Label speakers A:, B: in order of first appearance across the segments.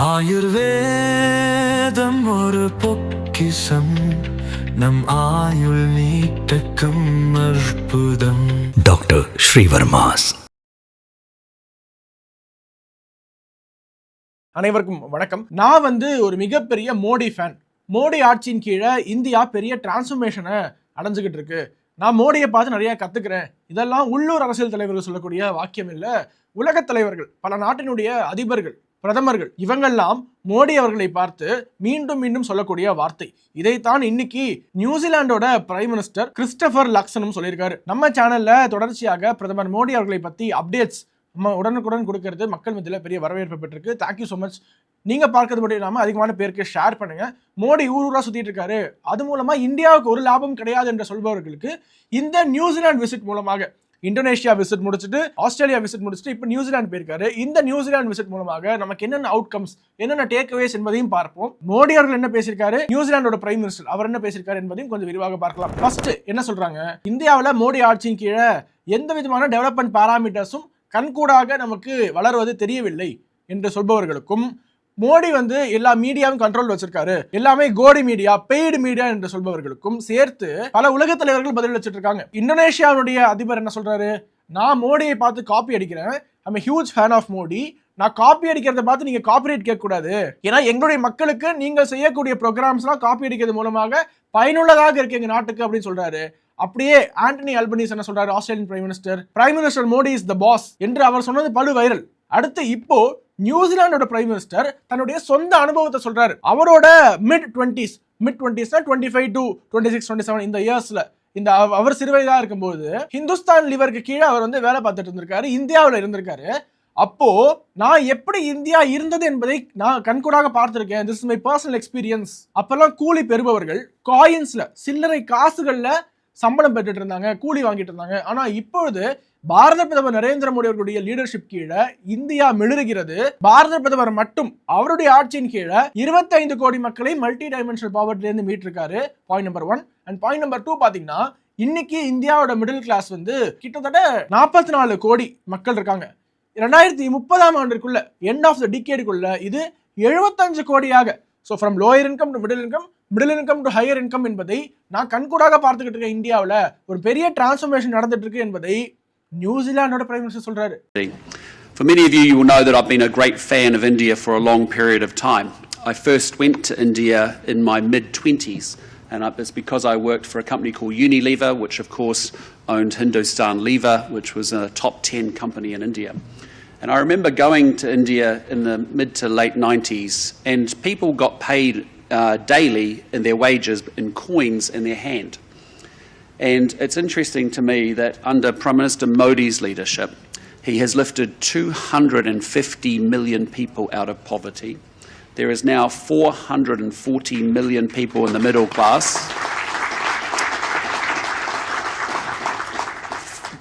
A: ஆயுர்வேதம் ஒரு பொக்கிஷம், நம் ஆயுள் நீட்டக்கும் அற்புதம். டாக்டர் ஸ்ரீவர்மாஸ்.
B: அனைவருக்கும் வணக்கம். நான் ஒரு மிகப்பெரிய மோடி ஃபேன். மோடி ஆட்சியின் கீழே இந்தியா பெரிய டிரான்ஸ்ஃபர்மேஷனை அடைஞ்சுக்கிட்டு இருக்கு. நான் மோடியை பார்த்து நிறைய கத்துக்கிறேன். இதெல்லாம் உள்ளூர் அரசியல் தலைவர்கள் சொல்லக்கூடிய வாக்கியம் இல்ல, உலகத் தலைவர்கள், பல நாட்டினுடைய அதிபர்கள், பிரதமர்கள் இவங்கெல்லாம் மோடி அவர்களை பார்த்து மீண்டும் மீண்டும் சொல்லக்கூடிய வார்த்தை. இதைத்தான் இன்னைக்கு நியூசிலாண்டோட பிரைம் மினிஸ்டர் கிறிஸ்டபர் லக்சனும் சொல்லியிருக்காரு. நம்ம சேனல்ல தொடர்ச்சியாக பிரதமர் மோடி அவர்களை பத்தி அப்டேட்ஸ் நம்ம உடனுக்குடன் கொடுக்கறது மக்கள் மத்தியில் பெரிய வரவேற்பு பெற்றிருக்கு. Thank you so much. நீங்க பார்க்கறது மட்டும் இல்லாமல் அதிகமான பேருக்கு ஷேர் பண்ணுங்க. மோடி ஊரா சுத்திட்டு இருக்காரு, அது மூலமா இந்தியாவுக்கு ஒரு லாபம் கிடையாது என்று சொல்பவர்களுக்கு இந்த நியூசிலாந்து விசிட் மூலமாக, இந்தோனேஷியா விசிட் முடிச்சுட்டு ஆஸ்திரேலியா விசிட் முடிச்சுட்டு இப்போ நியூசிலாந்து போயிருக்காரு. இந்த நியூசிலாந்து விசிட் மூலமாக நமக்கு என்னென்ன அவுட்கம்ஸ், என்னென்ன டேக்அவேஸ் என்பதையும் பார்ப்போம். மோடி அவர்கள் என்ன பேசியிருக்காரு, நியூசிலாந்தோட பிரைம் மினிஸ்டர் அவர் என்ன பேசியிருக்காரு என்பதையும் கொஞ்சம் விரிவாக பார்க்கலாம். ஃபர்ஸ்ட் என்ன சொல்றாங்க, இந்தியாவில் மோடி ஆட்சியின் கீழே எந்த விதமான டெவலப்மெண்ட் பாராமீட்டர்ஸும் கண்கூடாக நமக்கு வளர்வது தெரியவில்லை என்று சொல்பவர்களுக்கும், மோடி எல்லா மீடியாவும் கண்ட்ரோல் வச்சிருக்காரு, எல்லாமே கோடி மீடியா, பெய்டு மீடியா என்று சொல்பவர்களுக்கும் சேர்த்து பல உலக தலைவர்கள் பதில் வச்சிட்டு இருக்காங்க. இந்தோனேஷியாவுடைய அதிபர் என்ன சொல்றாரு, நான் மோடியை பார்த்து காப்பி அடிக்கிறேன், I'm a huge fan of Modi, நான் காப்பி அடிக்கிறத பார்த்து நீங்க காப்பிரைட் கேட்க கூடாது, ஏன்னா எங்களுடைய மக்களுக்கு நீங்கள் செய்யக்கூடிய ப்ரோக்ராம்ஸ்லாம் காப்பி அடிக்கிறது மூலமாக பயனுள்ளதாக இருக்கு எங்க நாட்டுக்கு அப்படின்னு சொல்றாரு. அப்படியே ஆண்டனி அல்பனீஸ் என்ன சொல்றாரு, Australian prime minister Modi is the boss என்று அவர் சொன்னது படு வைரல். அடுத்து இப்போ நியூசிலாண்டோட பிரைம் மினிஸ்டர் தன்னுடைய சொந்த அனுபவத்தை சொல்றாரு. அவரோட மிட் 20s 25 to 26 27 இந்த இயர்ஸ்ல, இந்த அவர் சிறுவயதா இருக்கும்போது ஹிந்துஸ்தான் லிவருக்கு கீழே அவர் வேலை பார்த்துட்டு இருந்திருக்காரு, இந்தியாவில் இருந்திருக்காரு. அப்போ நான் எப்படி இந்தியா இருந்தது என்பதை நான் கண்கூடாக பார்த்திருக்கேன். This is my personal experience. அப்பெல்லாம் கூலி பெறுபவர்கள் காயின்ஸ்ல, சில்லறை காசுகள்ல சம்பளம் பெற்றுட்டு இருந்தாங்க, கூலி வாங்கிட்டு இருந்தாங்க. ஆனா இப்பொழுது பாரத பிரதமர் நரேந்திர மோடி அவர்களுடைய லீடர்ஷிப் கீழே இந்தியா மிளறுகிறது. பாரத பிரதமர் மட்டும் அவருடைய ஆட்சியின் கீழே 25 கோடி மக்களை மல்டி டைமென்ஷனல் பாவர்ட்டில இருந்து மீட்டிருக்காரு. Point number 1. And point number 2 பாத்தீங்கன்னா, இன்னைக்கு இந்தியாவோட மிடில் கிளாஸ் கிட்டத்தட்ட 44 கோடி மக்கள் இருக்காங்க. 2030ஆம் ஆண்டிற்குள்ள, எண்ட் ஆஃப் த டிகேடுக்குள்ள இது 75 கோடியாக, so from lower income to middle income to higher income என்பதை நான் கண்கூடாக பார்த்துக்கிட்டு இருக்கேன். இந்தியாவில் ஒரு பெரிய டிரான்ஸ்ஃபர்மேஷன் நடந்துட்டு இருக்கு என்பதை நியூசிலாண்டோட பிரைம் மினிஸ்டர் சொல்றாரு.
C: For many of you, you will know that I've been a great fan of India for a long period of time. I first went to India in my mid-20s, and it's because I worked for a company called Unilever, which of course owned Hindustan Lever, which was a top 10 company in India. And I remember going to India in the mid to late 90s, and people got paid daily in their wages in coins in their hand. And it's interesting to me that under Prime Minister Modi's leadership, he has lifted 250 million people out of poverty. There is now 440 million people in the middle class,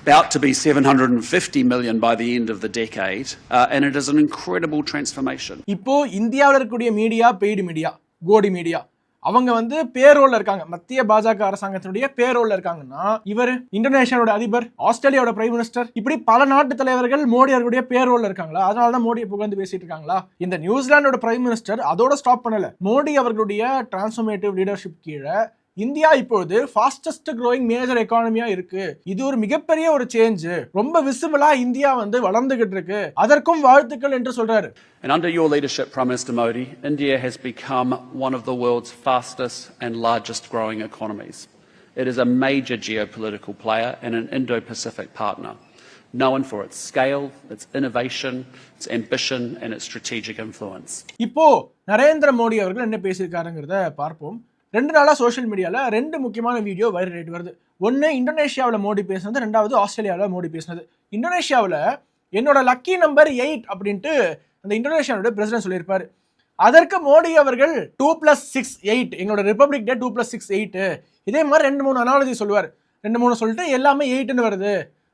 C: about to be 750 million by the end of the decade, and it is an incredible transformation.
B: இப்போ இந்தியாவில் இருக்கக்கூடிய media, paid media, கோடி media, அவங்க பேரோல்ல இருக்காங்க. மத்திய பாஜக அரசாங்கத்தினுடைய பேரோல்ல இருக்காங்கன்னா, இவர் இந்தோனேஷியாவோட அதிபர், ஆஸ்திரேலியாவோட பிரைம் மினிஸ்டர், இப்படி பல நாட்டு தலைவர்கள் மோடி அவர்களுடைய பேரோல்ல இருக்காங்களா? அதனாலதான் மோடியை புகழ்ந்து பேசிட்டு இருக்காங்களா? இந்த நியூசிலாண்டோட பிரைம் மினிஸ்டர் அதோட ஸ்டாப் பண்ணல. மோடி அவர்களுடைய டிரான்ஸ்ஃபர்மேட்டிவ் லீடர்ஷிப் கீழே இந்தியா இப்பொழுது ஃபாஸ்டஸ்ட் க்ரோயிங் மேஜர் எக்கானமியா இருக்கு. இது ஒரு மிகப்பெரிய ஒரு சேஞ்ச். ரொம்ப விசிபிளா இந்தியா வளர்ந்துகிட்டு இருக்கு. அதற்கும் வாழ்த்துக்கள் என்று சொல்றாரு.
C: And under your leadership, Prime Minister Modi, India has become one of the world's fastest and largest growing economies. It is a major geopolitical player and an Indo-Pacific partner, known for its scale, its innovation, its ambition and its strategic influence.
B: இப்போ நரேந்திர மோடி அவர்கள் என்ன பேசியிருக்காருங்கிறத பார்ப்போம். 2 நாளா social மீடியால 2 முக்கியமான video viral ஆயிட்டு வருது. ஒன்னு இந்தோனேஷியாவில் மோடி பேசினது, 2வது ஆஸ்திரேலியாவில் மோடி பேசினது. இந்தோனேஷியாவில் என்னோட லக்கி நம்பர் 8 அப்படின்ட்டு அந்த இந்தோனேஷியாவோட பிரசிடென்ட் சொல்லியிருப்பாரு. அதற்கு மோடி அவர்கள் 2+6 8, எங்களோட ரிப்பப்ளிக் டே 2+6 8, இதே மாதிரி 2-3 அனாலஜி சொல்லுவார். 2-3 சொல்லிட்டு எல்லாமே 8ன்னு வருது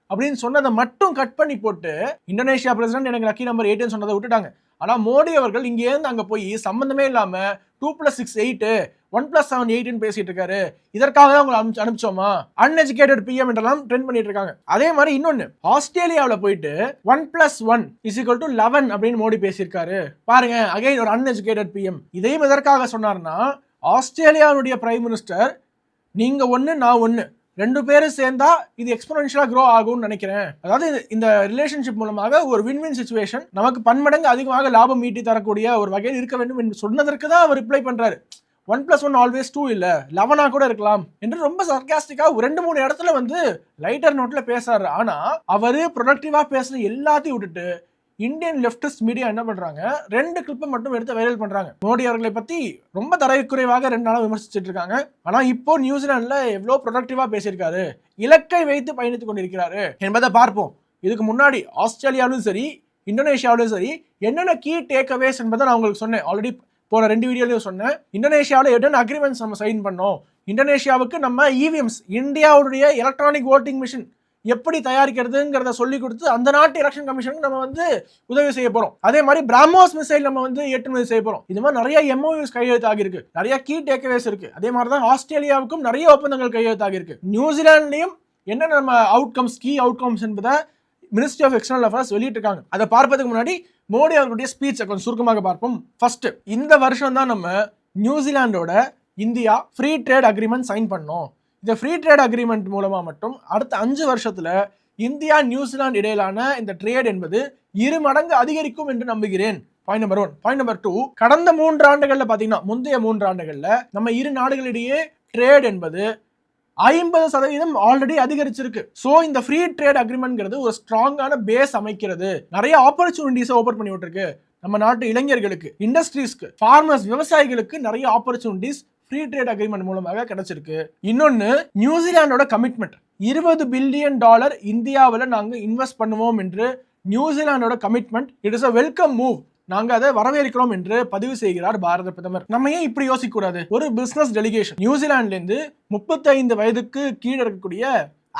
B: அப்படின்னு சொன்னதை மட்டும் கட் பண்ணி போட்டு இந்தோனேஷியா பிரசிடென்ட் எனக்கு லக்கி நம்பர் 8ன்னு சொன்னதை விட்டுட்டாங்க. ஆனா மோடி அவர்கள் இங்கேருந்து அங்க போய் சம்பந்தமே இல்லாம 2+6 8 1+7 8 பேசிட்டு இருக்காரு, இதற்காக தான் உங்களை அனுப்பிச்சோமா, அன்எஜுகேட்டட் பிஎம் என்றெல்லாம் ட்ரெண்ட் பண்ணிட்டு இருக்காங்க. அதே மாதிரி இன்னொன்னு, ஆஸ்திரேலியாவில் போயிட்டு 1+1 = 11 அப்படின்னு மோடி பேசியிருக்காரு பாருங்க. அகைன் ஒரு அன்எஜுகேட்டட் பிஎம். இதையும் எதற்காக சொன்னார்னா, ஆஸ்திரேலியாவுடைய பிரைம் மினிஸ்டர் நீங்க ஒன்னு நான் ஒன்னு, 2 பேரும் சேர்ந்தா இது எக்ஸ்போனென்ஷியலா க்ரோ ஆகும்னு நினைக்கிறேன். அதாவது இந்த ரிலேஷன்ஷிப் மூலமாக ஒரு வின்-வின் சிச்சுவேஷன் நமக்கு பன்மடங்கு அதிகமாக லாபம் ஈட்டி தரக்கூடிய ஒரு வகையில் இருக்க வேண்டும் என்று சொன்னதற்கு தான் அவர் ரிப்ளை பண்றாரு. 1+1 ஆல்வேஸ் 2 இல்ல, 11 கூட இருக்கலாம் என்று ரொம்ப சர்காஸ்டிக்கா 2-3 இடத்துல வந்து லைட்டர் நோட்ல பேசுறாரு. ஆனா அவரு ப்ரொடக்டிவா பேசுற எல்லாத்தையும் விட்டுட்டு இந்தியன் லெப்டிஸ்ட் மீடியா என்ன பண்றாங்க, 2 கிளிப்பை மட்டும் எடுத்து வைரல் பண்றாங்க. மோடி அவர்களை பத்தி ரொம்ப தரக்குறைவாக 2 நாளா விமர்சிச்சுட்டு இருக்காங்க. ஆனா இப்போ நியூசிலாந்துல எவ்வளவு ப்ரொடக்டிவா பேசியிருக்காரு, இலக்கை வைத்து பயணித்துக் கொண்டிருக்கிறாரு என்பதை பார்ப்போம். இதுக்கு முன்னாடி ஆஸ்திரேலியாவிலும் சரி இந்தோனேஷியாவிலும் சரி என்னென்ன கீ டேக்அவேஸ் என்பதை நான் உங்களுக்கு சொன்னேன். ஆல்ரெடி போன 2 வீடியோலையும் சொன்னேன். இந்தோனேஷியாவில் என்னென்ன அக்ரிமெண்ட்ஸ் நம்ம சைன் பண்ணோம், இந்தோனேஷியாவுக்கு நம்ம இவிஎம்ஸ் இந்தியாவுடைய எலக்ட்ரானிக் ஓட்டிங் மிஷின் எப்படி தயாரிக்கிறதுங்கிறத சொல்லி கொடுத்து அந்த நாட்டு எலெக்ஷன் கமிஷனுக்கு நம்ம வந்து உதவி செய்ய போறோம். அதே மாதிரி பிராமோஸ் மிசைல் நம்ம வந்து ஏற்றுமதி செய்ய போறோம். இது மாதிரி நிறைய எம்ஓயூஸ் கையெழுத்தாகி இருக்கு, நிறைய கீ டேக்அவேஸ் இருக்கு. அதே மாதிரி தான் ஆஸ்திரேலியாவுக்கும் நிறைய ஒப்பந்தங்கள் கையெழுத்தாகி இருக்கு. நியூசிலாந்துலயும் என்ன நம்ம அவுட்கம்ஸ், கீ அவுட்கம்ஸ் என்பதை மினிஸ்ட்ரி ஆஃப் எக்ஸ்டர்னல் அஃபேர்ஸ் வெளியிட்டு இருக்காங்க. அதை பார்ப்பதுக்கு முன்னாடி மோடி அவர்களுடைய ஸ்பீச்சை கொஞ்சம் சுருக்கமாக பார்ப்போம். ஃபர்ஸ்ட், இந்த வருஷம் தான் நம்ம நியூசிலாண்டோட India free trade agreement sign பண்ணோம். இந்த ஃப்ரீ ட்ரேட் அக்ரிமெண்ட் மூலமா மட்டும் அடுத்த 5 வருஷத்துல இந்தியா நியூசிலாந்து இடையிலான இந்த ட்ரேட் என்பது 2 மடங்கு அதிகரிக்கும் என்று நம்புகிறேன். Point number 1. பாயிண்ட் நம்பர் 2, கடந்த 3 ஆண்டுகள்ல பாத்தீங்கன்னா, முந்தைய 3 ஆண்டுகள்ல நம்ம 2 நாடுகளிடையே ட்ரேட் என்பது 50% ஆல்ரெடி அதிகரிச்சிருக்கு. சோ இந்த ஃப்ரீ ட்ரேட் அக்ரிமெண்ட்ங்கிறது ஒரு ஸ்ட்ராங்கான பேஸ் அமைக்கிறது, நிறைய ஆப்பர்ச்சுனிட்டிஸை ஓபன் பண்ணி விட்டுருக்கு. நம்ம நாட்டு இளைஞர்களுக்கு, இண்டஸ்ட்ரீஸ்க்கு, ஃபார்மர்ஸ், விவசாயிகளுக்கு நிறைய ஆப்பர்ச்சுனிட்டிஸ் ஃப்ரீ ட்ரேட் அக்ரிமெண்ட் மூலமாக கிடைச்சிருக்கு. இன்னொன்னு, நியூசிலாண்டோட கமிட்மெண்ட் $20 பில்லியன் இந்தியாவில் நாங்க இன்வெஸ்ட் பண்ணுவோம் என்று நியூசிலாண்டோட commitment. It is a welcome move, நாங்க அதை வரவேற்கிறோம் என்று பதிவு செய்கிறார் பாரத பிரதமர். நம்ம ஏன் இப்படி யோசிக்க கூடாது? ஒரு பிசினஸ் டெலிகேஷன் நியூசிலாந்துல இருந்து 35 வயதுக்கு கீழே இருக்கக்கூடிய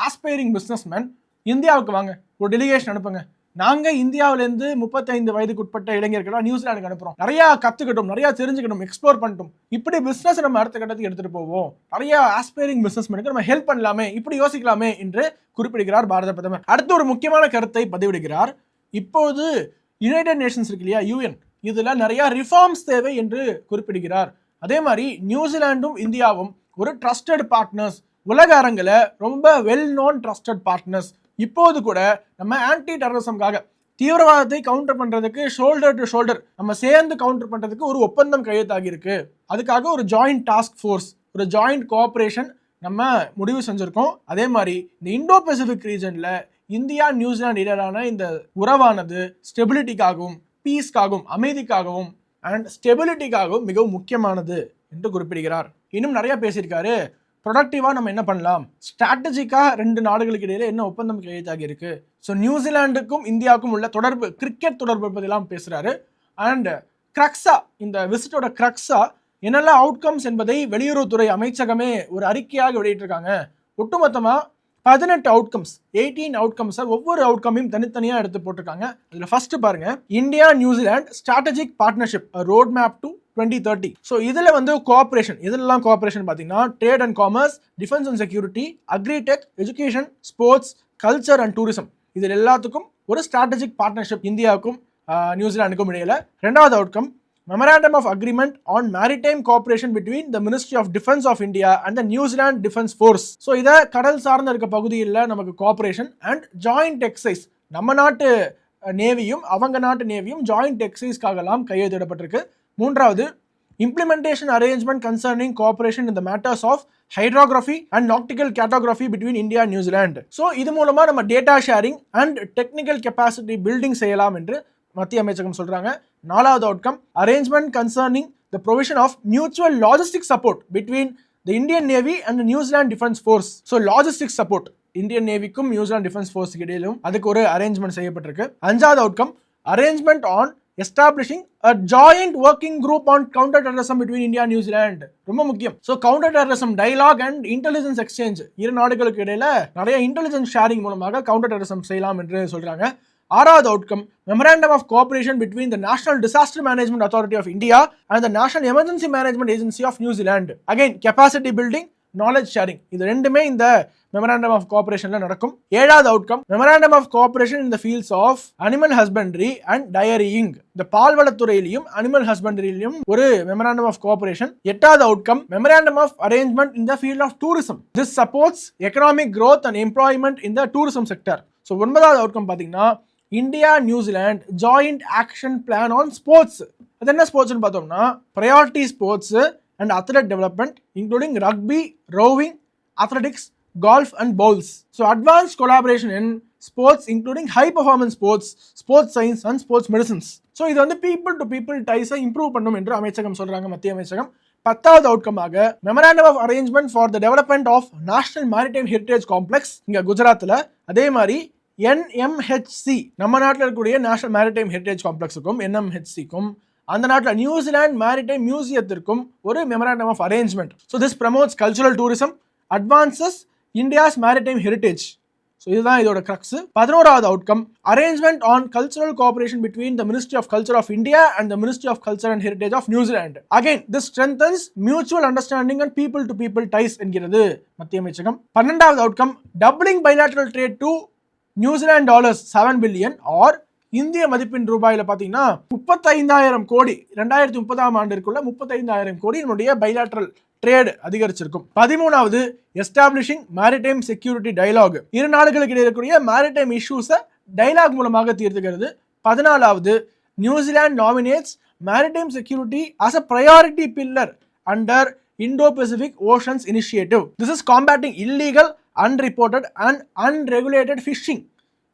B: ஆஸ்பைரிங் பிசினஸ்மேன் இந்தியாவுக்கு வாங்க, ஒரு டெலிகேஷன் அனுப்புங்க. நாங்க இந்தியாவில இருந்து 35 வயதுக்கு உட்பட்ட இளைஞர்களா நியூசிலாந்துக்கு அனுப்புறோம். நிறைய கத்துக்கிட்டோம், நிறைய தெரிஞ்சுக்கணும், எக்ஸ்ப்ளோர் பண்ணிட்டோம். இப்படி பிசினஸ் நம்ம அடுத்த கட்டத்துக்கு எடுத்துட்டு போவோம், நிறைய ஆஸ்பைரிங் பிசினஸ்மேனுக்கு நம்ம ஹெல்ப் பண்ணலாமே, இப்படி யோசிக்கலாமே என்று குறிப்பிடுகிறார் பாரத பிரதமர். அடுத்து ஒரு முக்கியமான கருத்தை பதிவிடுகிறார். இப்போது யுனைடெட் நேஷன்ஸ் இருக்கு இல்லையா, UN, இதுல நிறைய ரிஃபார்ம்ஸ் தேவை என்று குறிப்பிடுகிறார். அதே மாதிரி நியூசிலாண்டும் இந்தியாவும் ஒரு ட்ரஸ்டட் பார்ட்னர்ஸ், உலக அரங்கில ரொம்ப வெல் நோன் ட்ரஸ்டட் பார்ட்னர்ஸ். இப்போது கூட நம்ம ஆன்டி டெரரிசம்காக, தீவிரவாதத்தை கவுண்டர் பண்றதுக்கு ஷோல்டர் டு ஷோல்டர் நம்ம சேர்ந்து கவுண்டர் பண்றதுக்கு ஒரு ஒப்பந்தம் கையெழுத்தாகி இருக்கு. அதுக்காக ஒரு ஜாயிண்ட் டாஸ்க் ஃபோர்ஸ், ஒரு ஜாயிண்ட் கோஆபரேஷன் நம்ம முடிவு செஞ்சிருக்கோம். அதே மாதிரி இந்த இந்தோ பசிபிக் ரீஜன்ல இந்தியா நியூசிலாந்து இடையிலான இந்த உறவானது ஸ்டெபிலிட்டிக்காகவும், பீஸ்க்காகவும், அமைதிக்காகவும் அண்ட் ஸ்டெபிலிட்டிக்காகவும் மிகவும் முக்கியமானது என்று குறிப்பிடுகிறார். இன்னும் நிறைய பேசியிருக்காரு. ப்ரொடக்டிவா நம்ம என்ன பண்ணலாம், ஸ்ட்ராட்டஜிக்கா 2 நாடுகளுக்கு இடையில என்ன ஒப்பந்தம் கையெழுத்தாகி இருக்கு. ஸோ நியூசிலாண்டுக்கும் இந்தியாவுக்கும் உள்ள தொடர்பு, கிரிக்கெட் தொடர்பு பற்றிலாம் பேசுறாரு. அண்ட் கிரக்ஸா, இந்த விசிட்டோட கிரக்ஸா என்னெல்லாம் அவுட்கம்ஸ் என்பதை வெளியுறவுத்துறை அமைச்சகமே ஒரு அறிக்கையாக வெளியிட்டிருக்காங்க. ஒட்டுமொத்தமா 18 அவுட்கம்ஸ், 18 அவுட்கம்ஸ், ஒவ்வொரு அவுட்கமையும் தனித்தனியா எடுத்து போட்டிருக்காங்க. அதுல ஃபர்ஸ்ட் பாருங்க, India New Zealand strategic partnership road map to 2030. So இதில் வந்து கோஆப்ரேஷன், இதெல்லாம் கோஆப்ரேஷன் பார்த்தீங்கன்னா trade and commerce, defence and security, agritech, education, sports, culture and tourism, இதில் எல்லாத்துக்கும் ஒரு ஸ்ட்ராட்டஜிக் பார்ட்னர்ஷிப் இந்தியாவுக்கும் நியூசிலாண்டுக்கும் இடையில. 2வது outcome, memorandum of agreement on maritime cooperation between the ministry of defence of India and the New Zealand defence force. So இதை கடல் சார்ந்த இருக்க பகுதியில் நமக்கு கோஆப்ரேஷன் அண்ட் ஜாயிண்ட் எக்ஸைஸ், நம்ம நாட்டு நேவியும் அவங்க நாட்டு நேவியும் ஜாயிண்ட் எக்ஸைஸ்க்காகலாம் கையெழுத்திடப்பட்டிருக்கு. 3வது, implementation arrangement concerning cooperation in the matters of hydrography and nautical cartography between India and New Zealand. So இது மூலமா நம்ம data sharing and technical capacity building செய்யலாம் என்று மத்திய அமைச்சகம் சொல்றாங்க. 4வது outcome, arrangement concerning the provision of mutual logistic support between the Indian navy and New Zealand defence force. So logistic support Indian நேவிக்கும் நியூசிலாந்து டிஃபென்ஸ் ஃபோர்ஸுக்கு இடையிலும் அதுக்கு ஒரு அரேஞ்ச்மெண்ட் செய்யப்பட்டிருக்கு. 5வது outcome, arrangement on establishing a joint working group on counter terrorism between India and New Zealand. ரொம்ப முக்கியம். So counter terrorism dialogue and intelligence exchange, 2 நாடுகளுக்கு இடையில நிறைய இன்டெலிஜென்ஸ் ஷேரிங் மூலமாக கவுண்டர் டெரரிசம் செய்யலாம் என்று சொல்றாங்க. ஆறாவது outcome memorandum of cooperation between the national disaster management authority of India and the national emergency management agency of New Zealand. Again capacity building, knowledge sharing, இது ரெண்டுமே இந்த மெமராண்டம் ஆஃப் கோஆபரேஷன்ல நடக்கும். ஏழாவது outcome memorandum of cooperation in the fields of animal husbandry and dairying. இந்த பால்வளத்துறையிலையும் animal ஹஸ்பண்டரியிலும் ஒரு மெமராண்டம் ஆஃப் கோஆபரேஷன். எட்டாவது outcome memorandum of arrangement in the field of tourism. This supports economic growth and employment in the tourism sector. So ஒன்பதாவது outcome பார்த்தீங்கன்னா India New Zealand joint action plan on sports. அது என்ன ஸ்போர்ட்ஸ்னு பார்த்தோம்னா priority sports and athletic development including rugby, rowing, athletics, golf and bowls. So advanced collaboration in sports including high performance sports, sports science and sports medicines. So இது வந்து people to people ties improve பண்ணும் என்று அமைச்சகம் சொல்றாங்க, மத்திய அமைச்சகம். 10வது அவுட்கமாக memorandum of arrangement for the development of national maritime heritage complex இங்க குஜராத்தில். அதே மாதிரி NMHC நம்ம நாட்டில் இருக்கக்கூடிய நேஷனல் மேரிடைம் ஹெரிட்டேஜ் காம்ப்ளெக்ஸுக்கும் NMHCக்கும் அந்த நாட்டில் நியூசிலாந்து மேரிடைம் மியூசியத்திற்கும் ஒரு memorandum of arrangement. So this promotes cultural tourism, advances India's maritime heritage. So இதுதான் இதோட கிரக்ஸ். 11வது outcome arrangement on cultural cooperation between the ministry of culture of India and the ministry of culture and heritage of New Zealand. Again this strengthens mutual understanding and people to people ties என்கிறது மத்திய அமைச்சகம். 12வது outcome doubling bilateral trade to New Zealand dollars 7 billion or இந்திய மதிப்பின் ரூபாயில பாத்தீங்கன்னா 35,000 கோடி. 2030ஆம் ஆண்டிற்குள்ள 35,000 கோடி நம்முடைய பைலேட்டரல் ட்ரேட் அதிகரிச்சிருக்கும். 13வது எஸ்டாப்ளிஷிங் மேரிடைம் செக்யூரிட்டி டயலாக். இரு நாடுகளுக்கு இடையே இருக்கக்கூடிய மேரிடைம் இஷ்யூஸை டயலாக் மூலமாக தீர்த்துக்கிறது. 14வது New Zealand nominates maritime security as a priority pillar under Indo-Pacific Oceans Initiative. This is combating illegal, unreported and unregulated fishing.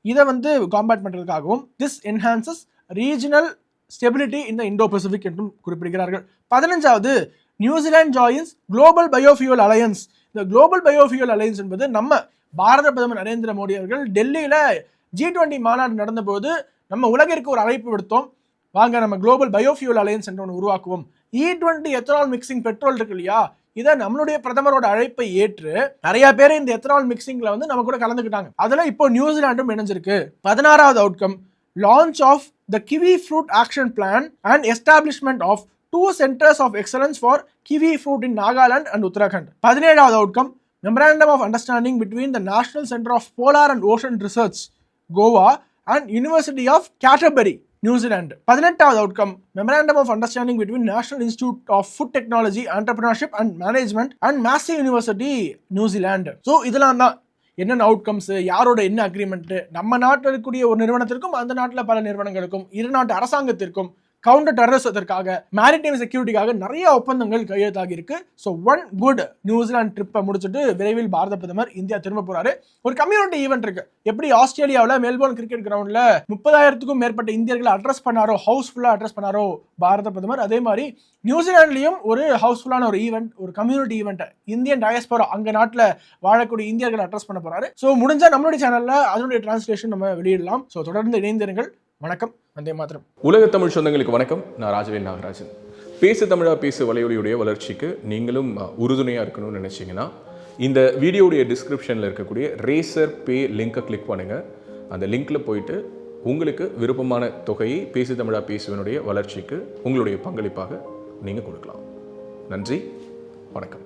B: இதை வந்து காம்பேட் பண்ணுறதுக்காகவும் this enhances regional stability in the Indo Pacific என்றும் குறிப்பிடுகிறார்கள். 15வது New Zealand joins global biofuel alliance. இந்த global biofuel alliance என்பது நம்ம பாரத பிரதமர் நரேந்திர மோடி அவர்கள் டெல்லியில் G20 மாநாடு நடந்தபோது நம்ம உலகிற்கு ஒரு அழைப்பு விடுத்தோம், வாங்க நம்ம குளோபல் பயோஃபியூல் அலையன்ஸ் என்று ஒன்று உருவாக்குவோம். E20 எத்தனால் மிக்சிங் பெட்ரோல் இருக்கு இல்லையா, இதை நம்மளுடைய பிரதமரோட அழைப்பை ஏற்று நிறைய பேர் இந்த எத்தனால் மிக்சிங்ல வந்து நம்ம கூட கலந்துக்கிட்டாங்க. அதுல இப்போ நியூசிலாண்டும் இணைஞ்சிருக்கு. 16வது outcome launch of the kiwi fruit action plan and establishment of 2 centers of excellence for kiwi fruit in Nagaland and Uttarakhand. 17வது outcome memorandum of understanding between the national centre of polar and ocean research Goa and university of Canterbury New Zealand. 18வது outcome memorandum of understanding between national institute of food technology, entrepreneurship and management and Massey university New Zealand. So இதெல்லாம் தான் என்னென்ன outcomes, யாரோட என்ன agreement, நம்ம நாட்டில் இருக்கக்கூடிய ஒரு நிறுவனத்திற்கும் அந்த நாட்டில் பல நிறுவனங்களுக்கும், இரு நாட்டு அரசாங்கத்திற்கும் கவுண்டர் டெரரிசத்திற்காக, மேரிடைம் செக்யூரிட்டிக்காக நிறைய ஒப்பந்தங்கள் கையெழுத்தாகி இருக்கு. ஸோ ஒன் குட் நியூசிலாந்து ட்ரிப்பை முடிச்சுட்டு விரைவில் பாரத பிரதமர் இந்தியா திரும்ப போறாரு. ஒரு கம்யூனிட்டி ஈவெண்ட் இருக்கு. எப்படி ஆஸ்திரேலியாவில் மெல்போர்ன் கிரிக்கெட் கிரவுண்ட்ல 30,000க்கும் மேற்பட்ட இந்தியர்களை அட்ரஸ் பண்ணாரோ, ஹவுஸ்ஃபுல்லா அட்ரஸ் பண்ணாரோ பாரத பிரதமர், அதே மாதிரி நியூசிலாந்துலயும் ஒரு ஹவுஸ்ஃபுல்லான ஒரு ஈவெண்ட், ஒரு கம்யூனிட்டி ஈவெண்ட், இந்தியன் டயஸ்போரா அங்க நாட்டில் வாழக்கூடிய இந்தியர்களை அட்ரஸ் பண்ண போறாரு. ஸோ முடிஞ்சா நம்மளுடைய சேனல்ல அதனுடைய டிரான்ஸ்லேஷன் நம்ம வெளியிடலாம். ஸோ தொடர்ந்து இணைந்திருங்கள். வணக்கம், வந்தே மாதரம்.
D: உலக தமிழ் சொந்தங்களுக்கு வணக்கம். நான் ராஜவேல் நாகராஜன். பேசு தமிழா பேசு வலையொலியுடைய வளர்ச்சிக்கு நீங்களும் உறுதுணையாக இருக்கணும்னு நினச்சிங்கன்னா இந்த வீடியோடைய டிஸ்கிரிப்ஷனில் இருக்கக்கூடிய ரேசர் பே லிங்கை கிளிக் பண்ணுங்கள். அந்த லிங்க்கில் போயிட்டு உங்களுக்கு விருப்பமான தொகையை பேசு தமிழா பேசுவனுடைய வளர்ச்சிக்கு உங்களுடைய பங்களிப்பாக நீங்கள் கொடுக்கலாம். நன்றி, வணக்கம்.